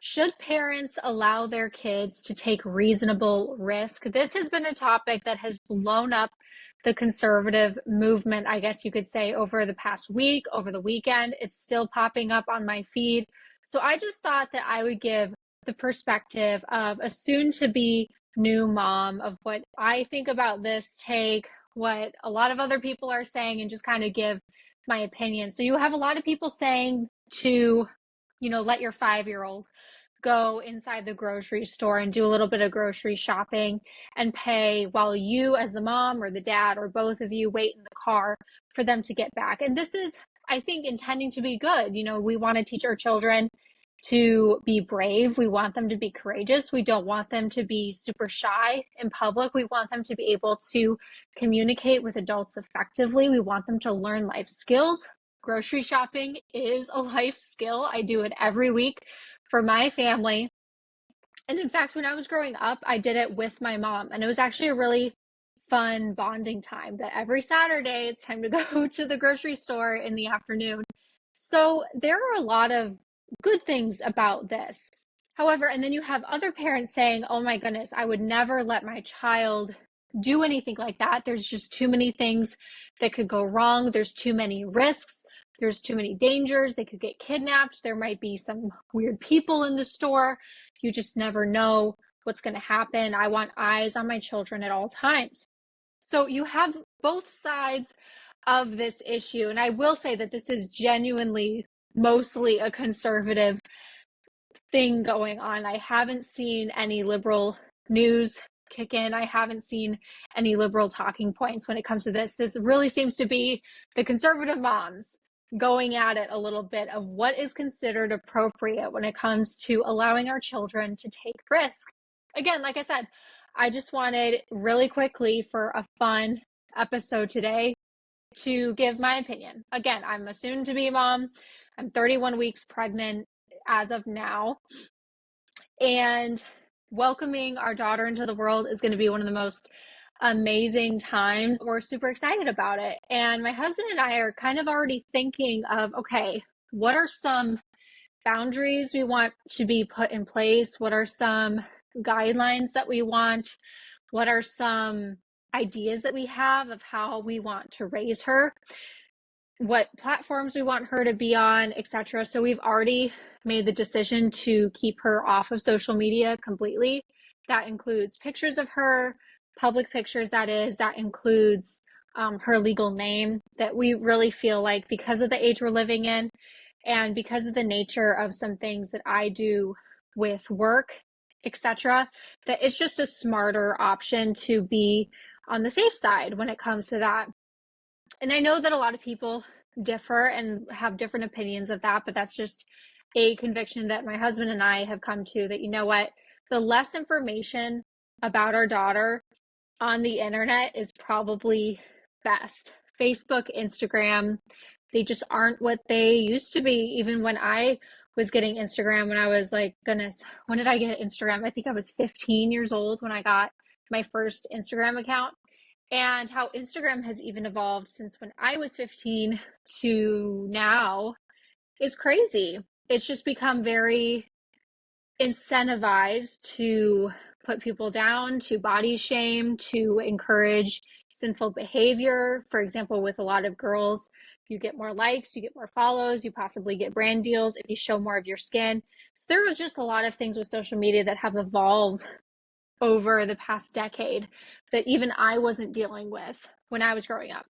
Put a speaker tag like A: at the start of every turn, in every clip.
A: Should parents allow their kids to take reasonable risk? This has been a topic that has blown up the conservative movement, I guess you could say, over the past week, over the weekend. It's still popping up on my feed. So I just thought that I would give the perspective of a soon-to-be new mom of what I think about this take, what a lot of other people are saying, and just kind of give my opinion. So you have a lot of people saying to, let your 5-year-old go inside the grocery store and do a little bit of grocery shopping and pay while you, as the mom or the dad or both of you, wait in the car for them to get back. And this is, I think, intending to be good. We want to teach our children to be brave. We want them to be courageous. We don't want them to be super shy in public. We want them to be able to communicate with adults effectively. We want them to learn life skills. Grocery shopping is a life skill. I do it every week for my family. And in fact, when I was growing up, I did it with my mom. And it was actually a really fun bonding time that every Saturday it's time to go to the grocery store in the afternoon. So there are a lot of good things about this. However, and then you have other parents saying, oh my goodness, I would never let my child do anything like that. There's just too many things that could go wrong. There's too many risks. There's too many dangers. They could get kidnapped. There might be some weird people in the store. You just never know what's going to happen. I want eyes on my children at all times. So you have both sides of this issue. And I will say that this is genuinely mostly a conservative thing going on. I haven't seen any liberal news kick in. I haven't seen any liberal talking points when it comes to this. This really seems to be the conservative moms going at it a little bit of what is considered appropriate when it comes to allowing our children to take risk. Again, like I said, I just wanted really quickly for a fun episode today to give my opinion. Again, I'm a soon-to-be mom. I'm 31 weeks pregnant as of now. And welcoming our daughter into the world is going to be one of the most amazing times. We're super excited about it. And my husband and I are kind of already thinking of, okay, what are some boundaries we want to be put in place? What are some guidelines that we want? What are some ideas that we have of how we want to raise her? What platforms we want her to be on, etc. So we've already made the decision to keep her off of social media completely. That includes pictures of her, public pictures, that includes her legal name, that we really feel like because of the age we're living in and because of the nature of some things that I do with work, etc., that it's just a smarter option to be on the safe side when it comes to that. And I know that a lot of people differ and have different opinions of that, but that's just a conviction that my husband and I have come to, that, you know what, the less information about our daughter on the internet is probably best. Facebook, Instagram, they just aren't what they used to be. Even when I was getting Instagram, when I was like, goodness, when did I get Instagram? I think I was 15 years old when I got my first Instagram account. And how Instagram has even evolved since when I was 15 to now is crazy. It's just become very incentivized to put people down, to body shame, to encourage sinful behavior. For example, with a lot of girls, you get more likes, you get more follows, you possibly get brand deals if you show more of your skin. So there was just a lot of things with social media that have evolved over the past decade that even I wasn't dealing with when I was growing up.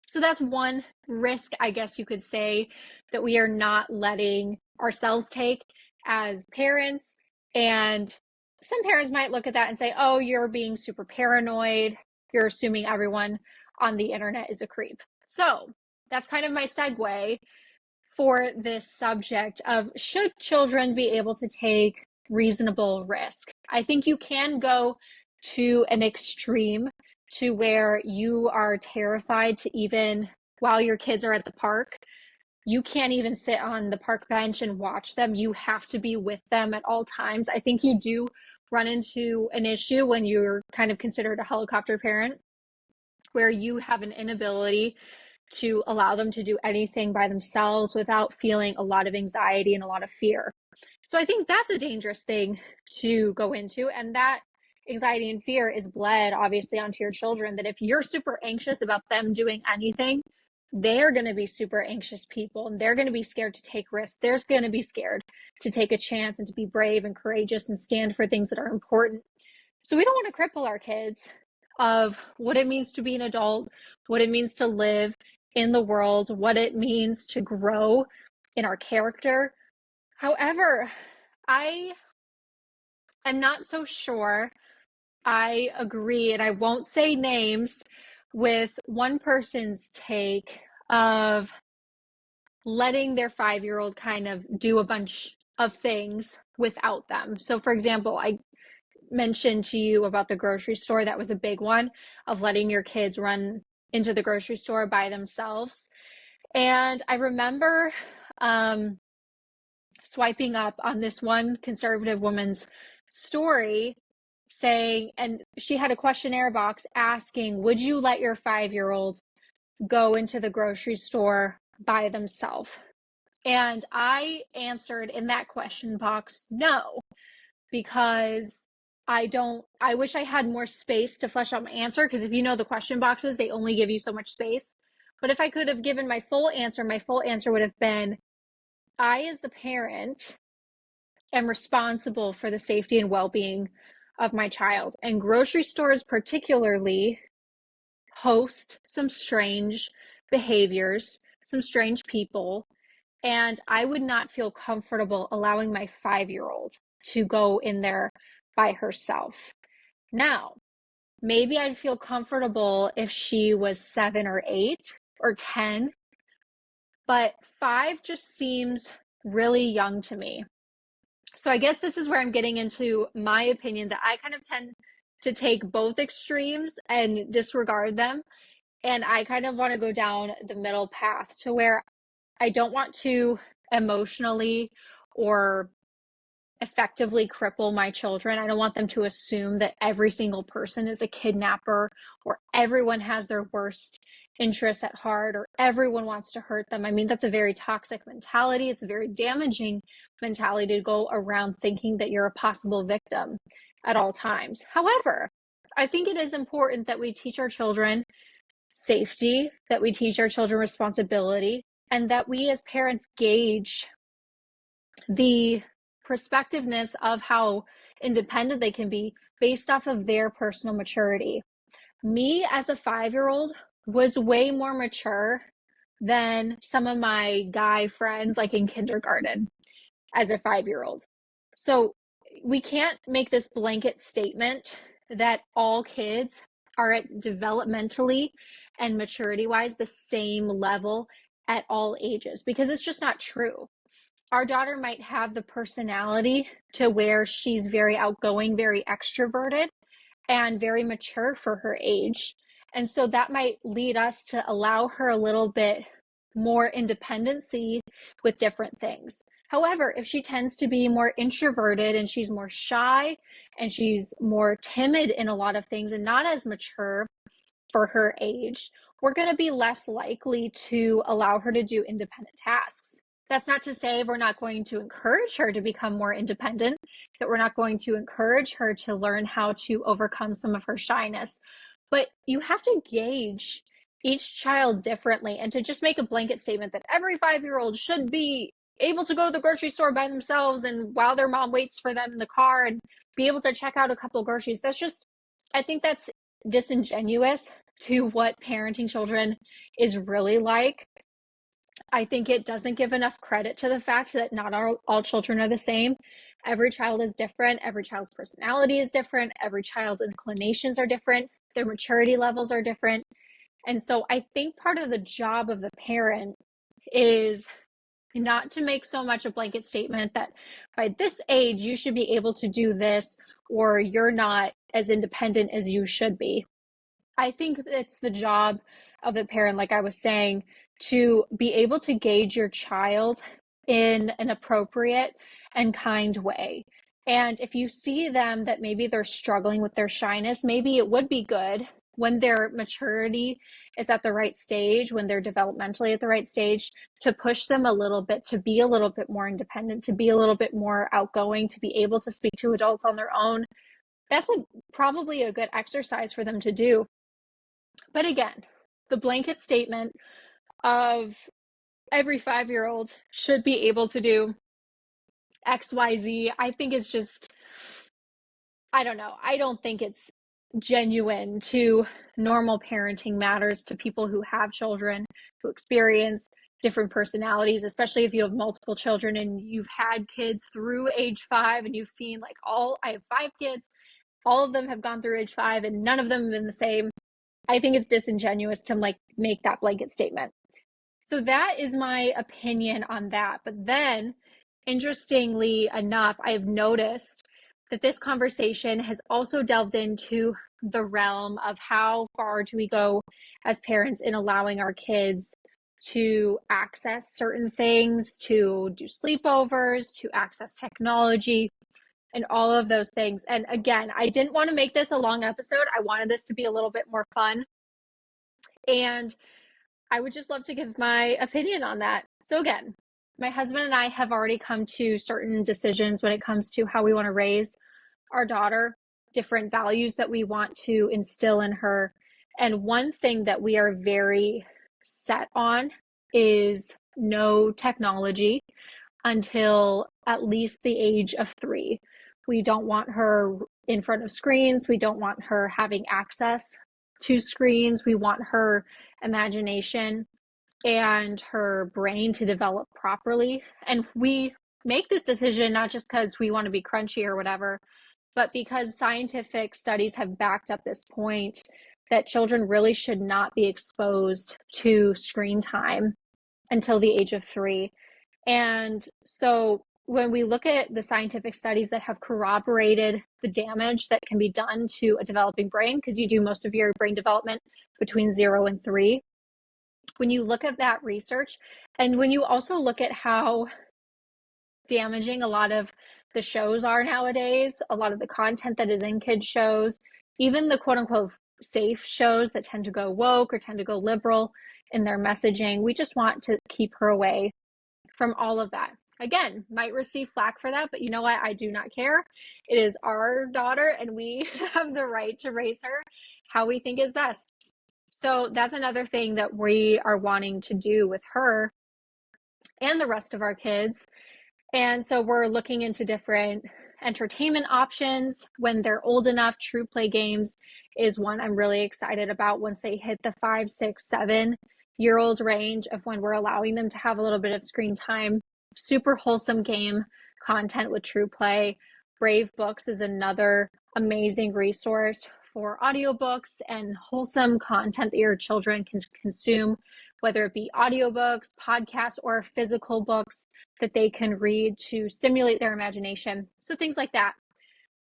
A: So that's one risk, I guess you could say, that we are not letting ourselves take as parents. And some parents might look at that and say, oh, you're being super paranoid. You're assuming everyone on the internet is a creep. So that's kind of my segue for this subject of, should children be able to take reasonable risk? I think you can go to an extreme to where you are terrified to, even while your kids are at the park, you can't even sit on the park bench and watch them. You have to be with them at all times. I think you do run into an issue when you're kind of considered a helicopter parent, where you have an inability to allow them to do anything by themselves without feeling a lot of anxiety and a lot of fear. So I think that's a dangerous thing to go into. And that anxiety and fear is bled obviously onto your children, that if you're super anxious about them doing anything, they're going to be super anxious people and they're going to be scared to take risks. They're going to be scared to take a chance and to be brave and courageous and stand for things that are important. So we don't want to cripple our kids of what it means to be an adult, what it means to live in the world, what it means to grow in our character. However, I am not so sure I agree, and I won't say names, with one person's take of letting their 5-year-old kind of do a bunch of things without them. So, for example, I mentioned to you about the grocery store. That was a big one, of letting your kids run into the grocery store by themselves. And I remember swiping up on this one conservative woman's story saying, and she had a questionnaire box asking, would you let your 5-year-old go into the grocery store by themselves? And I answered in that question box, no, because I wish I had more space to flesh out my answer, because if you know the question boxes, they only give you so much space. But if I could have given my full answer would have been, I, as the parent, am responsible for the safety and well-being of my child. And grocery stores particularly host some strange behaviors, some strange people, and I would not feel comfortable allowing my 5-year-old to go in there by herself. Now, maybe I'd feel comfortable if she was 7 or 8 or 10, but 5 just seems really young to me. So I guess this is where I'm getting into my opinion, that I kind of tend to take both extremes and disregard them. And I kind of want to go down the middle path to where I don't want to emotionally or effectively cripple my children. I don't want them to assume that every single person is a kidnapper, or everyone has their worst interests at heart, or everyone wants to hurt them. I mean, that's a very toxic mentality. It's a very damaging mentality to go around thinking that you're a possible victim at all times. However, I think it is important that we teach our children safety, that we teach our children responsibility, and that we as parents gauge the perspectiveness of how independent they can be based off of their personal maturity. Me as a 5-year-old was way more mature than some of my guy friends, like in kindergarten, as a 5-year-old. So we can't make this blanket statement that all kids are at developmentally and maturity wise the same level at all ages, because it's just not true. Our daughter might have the personality to where she's very outgoing, very extroverted, and very mature for her age. And so that might lead us to allow her a little bit more independency with different things. However, if she tends to be more introverted and she's more shy and she's more timid in a lot of things and not as mature for her age, we're going to be less likely to allow her to do independent tasks. That's not to say we're not going to encourage her to become more independent, that we're not going to encourage her to learn how to overcome some of her shyness. But you have to gauge each child differently, and to just make a blanket statement that every 5-year-old should be able to go to the grocery store by themselves and while their mom waits for them in the car and be able to check out a couple groceries, I think that's disingenuous to what parenting children is really like. I think it doesn't give enough credit to the fact that not all children are the same. Every child is different. Every child's personality is different. Every child's inclinations are different. Their maturity levels are different. And so I think part of the job of the parent is not to make so much a blanket statement that by this age you should be able to do this, or you're not as independent as you should be. I think it's the job of the parent, like I was saying, to be able to gauge your child in an appropriate and kind way. And if you see them that maybe they're struggling with their shyness, maybe it would be good when their maturity is at the right stage, when they're developmentally at the right stage, to push them a little bit, to be a little bit more independent, to be a little bit more outgoing, to be able to speak to adults on their own. That's probably a good exercise for them to do. But again, the blanket statement of every 5-year-old should be able to do XYZ, I think is just, I don't know. I don't think it's genuine to normal parenting matters to people who have children, who experience different personalities, especially if you have multiple children and you've had kids through age 5 and you've seen like I have 5 kids, all of them have gone through age 5 and none of them have been the same. I think it's disingenuous to like make that blanket statement. So that is my opinion on that. But then, interestingly enough, I've noticed that this conversation has also delved into the realm of how far do we go as parents in allowing our kids to access certain things, to do sleepovers, to access technology, and all of those things. And again, I didn't want to make this a long episode. I wanted this to be a little bit more fun. And I would just love to give my opinion on that. So again, my husband and I have already come to certain decisions when it comes to how we want to raise our daughter, different values that we want to instill in her. And one thing that we are very set on is no technology until at least the age of 3. We don't want her in front of screens. We don't want her having access to screens. We want her imagination and her brain to develop properly. And we make this decision not just because we want to be crunchy or whatever, but because scientific studies have backed up this point that children really should not be exposed to screen time until the age of 3. And so when we look at the scientific studies that have corroborated the damage that can be done to a developing brain, because you do most of your brain development between 0 and 3, when you look at that research, and when you also look at how damaging a lot of the shows are nowadays, a lot of the content that is in kids' shows, even the quote unquote safe shows that tend to go woke or tend to go liberal in their messaging, we just want to keep her away from all of that. Again, might receive flack for that, but you know what? I do not care. It is our daughter, and we have the right to raise her how we think is best. So that's another thing that we are wanting to do with her and the rest of our kids. And so we're looking into different entertainment options when they're old enough. True play games is one I'm really excited about once they hit the 5, 6, 7-year-old range of when we're allowing them to have a little bit of screen time. Super wholesome game content with True Play. Brave Books is another amazing resource for audiobooks and wholesome content that your children can consume, whether it be audiobooks, podcasts, or physical books that they can read to stimulate their imagination. So things like that.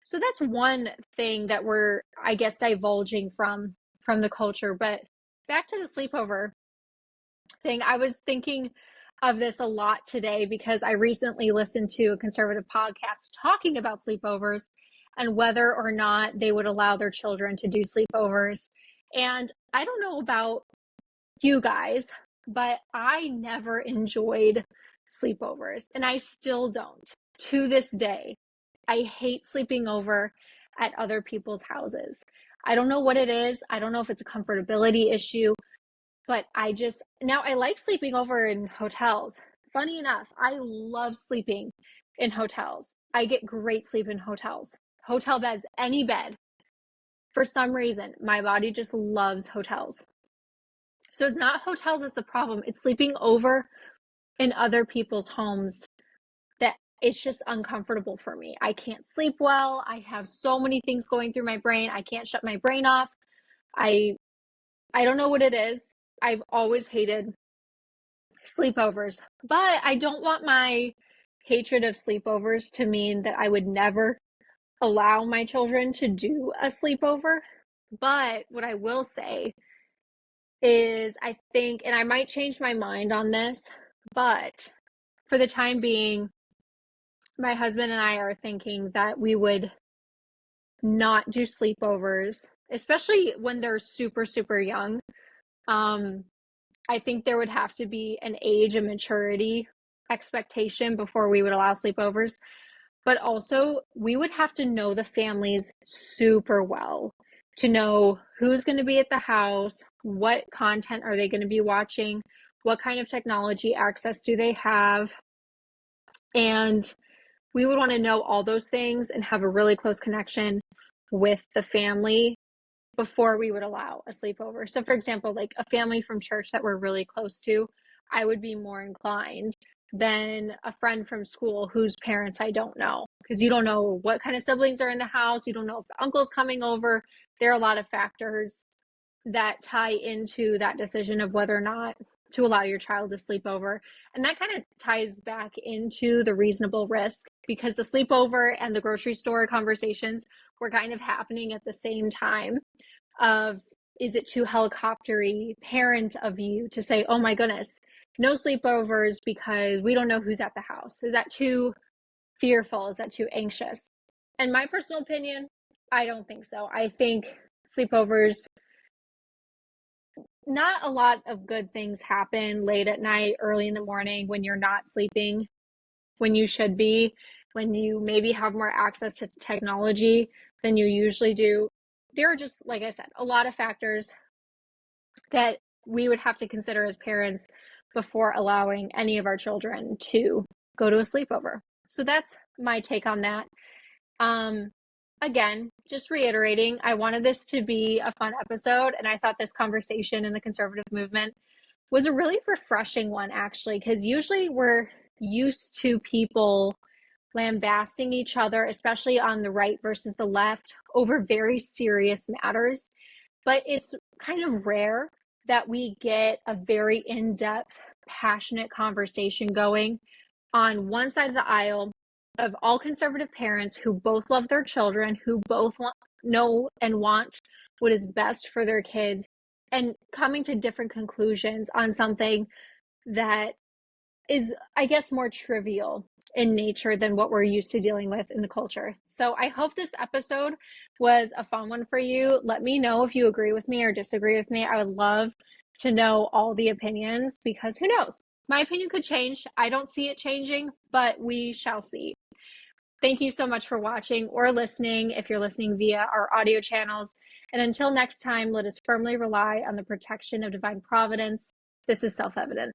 A: So that's one thing that we're, I guess, divulging from the culture. But back to the sleepover thing, I was thinking of this a lot today because I recently listened to a conservative podcast talking about sleepovers and whether or not they would allow their children to do sleepovers. And I don't know about you guys, but I never enjoyed sleepovers, and I still don't to this day. I hate sleeping over at other people's houses. I don't know what it is. I don't know if it's a comfortability issue, but now I like sleeping over in hotels. Funny enough, I love sleeping in hotels. I get great sleep in hotels. Hotel beds, any bed. For some reason, my body just loves hotels. So it's not hotels that's the problem. It's sleeping over in other people's homes that it's just uncomfortable for me. I can't sleep well. I have so many things going through my brain. I can't shut my brain off. I don't know what it is. I've always hated sleepovers, but I don't want my hatred of sleepovers to mean that I would never allow my children to do a sleepover. But what I will say is I think, and I might change my mind on this, but for the time being, my husband and I are thinking that we would not do sleepovers especially when they're super, super young. Um, I think there would have to be an age and maturity expectation before we would allow sleepovers. But also, we would have to know the families super well to know who's going to be at the house, what content are they going to be watching, what kind of technology access do they have. And we would want to know all those things and have a really close connection with the family before we would allow a sleepover. So, for example, like a family from church that we're really close to, I would be more inclined than a friend from school whose parents I don't know, because you don't know what kind of siblings are in the house. You don't know if the uncle's coming over. There are a lot of factors that tie into that decision of whether or not to allow your child to sleep over. And that kind of ties back into the reasonable risk, because the sleepover and the grocery store conversations were kind of happening at the same time. Of, is it too helicoptery parent of you to say, oh my goodness, no sleepovers because we don't know who's at the house? Is that too fearful? Is that too anxious? In my personal opinion, I don't think so. I think sleepovers, not a lot of good things happen late at night, early in the morning when you're not sleeping when you should be, when you maybe have more access to technology than you usually do. There are just, like I said, a lot of factors that we would have to consider as parents before allowing any of our children to go to a sleepover. So that's my take on that. Again, just reiterating, I wanted this to be a fun episode, and I thought this conversation in the conservative movement was a really refreshing one, actually, because usually we're used to people lambasting each other, especially on the right versus the left, over very serious matters. But it's kind of rare that we get a very in-depth, passionate conversation going on one side of the aisle of all conservative parents who both love their children, who both know and want what is best for their kids, and coming to different conclusions on something that is, I guess, more trivial in nature than what we're used to dealing with in the culture. So I hope this episode was a fun one for you. Let me know if you agree with me or disagree with me. I would love to know all the opinions, because who knows? My opinion could change. I don't see it changing, but we shall see. Thank you so much for watching or listening if you're listening via our audio channels. And until next time, let us firmly rely on the protection of divine providence. This is self-evident.